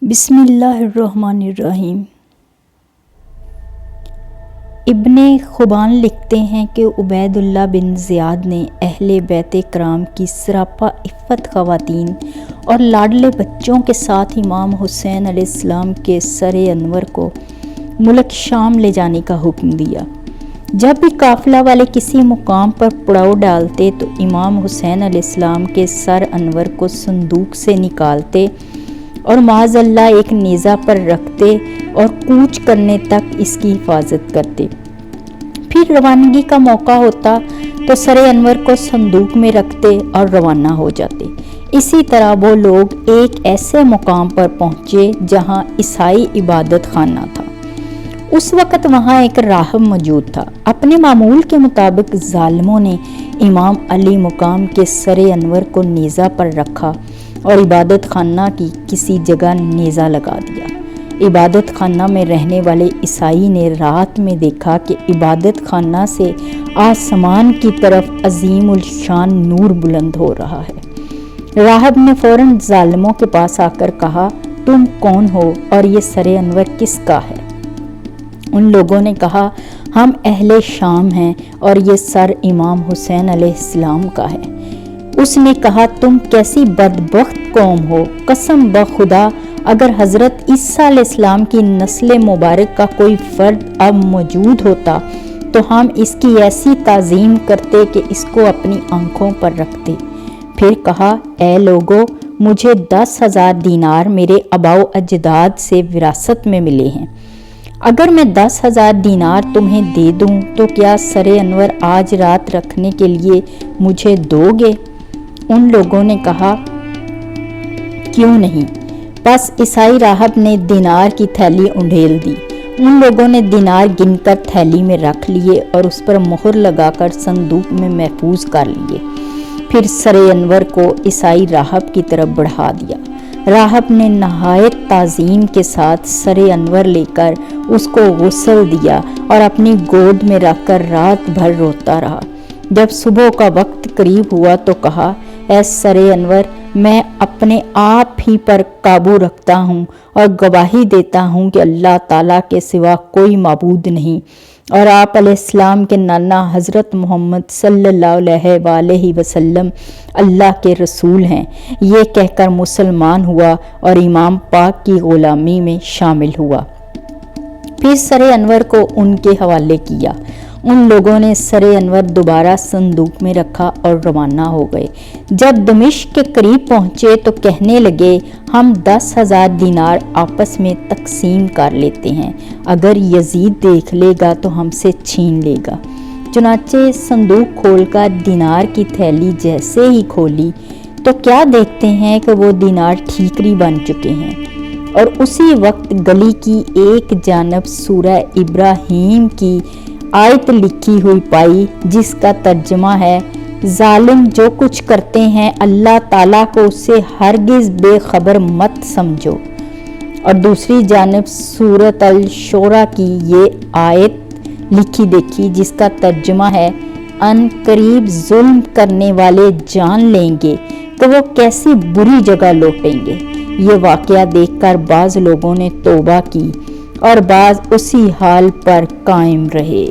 بسم اللہ الرحمن الرحیم۔ ابن خوبان لکھتے ہیں کہ عبید اللہ بن زیاد نے اہل بیت کرام کی سراپا عفت خواتین اور لاڈلے بچوں کے ساتھ امام حسین علیہ السلام کے سر انور کو ملک شام لے جانے کا حکم دیا۔ جب بھی قافلہ والے کسی مقام پر پڑاؤ ڈالتے تو امام حسین علیہ السلام کے سر انور کو صندوق سے نکالتے اور معاذ اللہ ایک نیزہ پر رکھتے اور کوچ کرنے تک اس کی حفاظت کرتے۔ پھر روانگی کا موقع ہوتا تو سر انور کو صندوق میں رکھتے اور روانہ ہو جاتے۔ اسی طرح وہ لوگ ایک ایسے مقام پر پہنچے جہاں عیسائی عبادت خانہ تھا۔ اس وقت وہاں ایک راہب موجود تھا۔ اپنے معمول کے مطابق ظالموں نے امام علی مقام کے سر انور کو نیزہ پر رکھا اور عبادت خانہ کی کسی جگہ نیزہ لگا دیا۔ عبادت خانہ میں رہنے والے عیسائی نے رات میں دیکھا کہ عبادت خانہ سے آسمان کی طرف عظیم الشان نور بلند ہو رہا ہے۔ راہب نے فوراً ظالموں کے پاس آ کر کہا، تم کون ہو اور یہ سر انور کس کا ہے؟ ان لوگوں نے کہا، ہم اہل شام ہیں اور یہ سر امام حسین علیہ السلام کا ہے۔ اس نے کہا، تم کیسی بدبخت قوم ہو، قسم بخدا اگر حضرت عیسیٰ علیہ السلام کی نسل مبارک کا کوئی فرد اب موجود ہوتا تو ہم اس کی ایسی تعظیم کرتے کہ اس کو اپنی آنکھوں پر رکھتے۔ پھر کہا، اے لوگو، مجھے 10,000 دینار میرے آباء و اجداد سے وراثت میں ملے ہیں۔ اگر میں 10,000 دینار تمہیں دے دوں تو کیا سر انور آج رات رکھنے کے لیے مجھے دو گے؟ ان لوگوں نے کہا، کیوں نہیں؟ بس عیسائی راہب نے دینار کی تھیلی انڈھیل دی۔ ان لوگوں نے دینار گن کر تھیلی میں رکھ لیے اور اس پر مہر لگا کر صندوق میں محفوظ کر لیے۔ پھر سر انور کو عیسائی راہب کی طرف بڑھا دیا۔ راہب نے نہایت تعظیم کے ساتھ سر انور لے کر اس کو غسل دیا اور اپنی گود میں رکھ کر رات بھر روتا رہا۔ جب صبح کا وقت قریب ہوا تو کہا، اے سر انور، میں اپنے آپ ہی پر قابو رکھتا ہوں اور گواہی دیتا ہوں کہ اللہ تعالیٰ کے سوا کوئی معبود نہیں اور آپ علیہ السلام کے نانا حضرت محمد صلی اللہ علیہ وآلہ وسلم اللہ کے رسول ہیں۔ یہ کہہ کر مسلمان ہوا اور امام پاک کی غلامی میں شامل ہوا۔ پھر سر انور کو ان کے حوالے کیا۔ ان لوگوں نے سر انور دوبارہ صندوق میں رکھا اور روانہ ہو گئے۔ جب دمشق کے قریب پہنچے تو کہنے لگے، ہم 10,000 دینار آپس میں تقسیم کر لیتے ہیں، اگر یزید دیکھ لے گا تو ہم سے چھین لے گا۔ چنانچہ صندوق کھول کر دینار کی تھیلی جیسے ہی کھولی تو کیا دیکھتے ہیں کہ وہ دینار ٹھیکری بن چکے ہیں، اور اسی وقت گلی کی ایک جانب سورہ ابراہیم کی آیت لکھی ہوئی پائی جس کا ترجمہ ہے، ظالم جو کچھ کرتے ہیں اللہ تعالیٰ کو اس سے ہرگز بے خبر مت سمجھو، اور دوسری جانب سورۃ الشورى کی یہ آیت لکھی دیکھی جس کا ترجمہ ہے، ان قریب ظلم کرنے والے جان لیں گے کہ وہ کیسی بری جگہ لوٹیں گے۔ یہ واقعہ دیکھ کر بعض لوگوں نے توبہ کی اور بعض اسی حال پر قائم رہے۔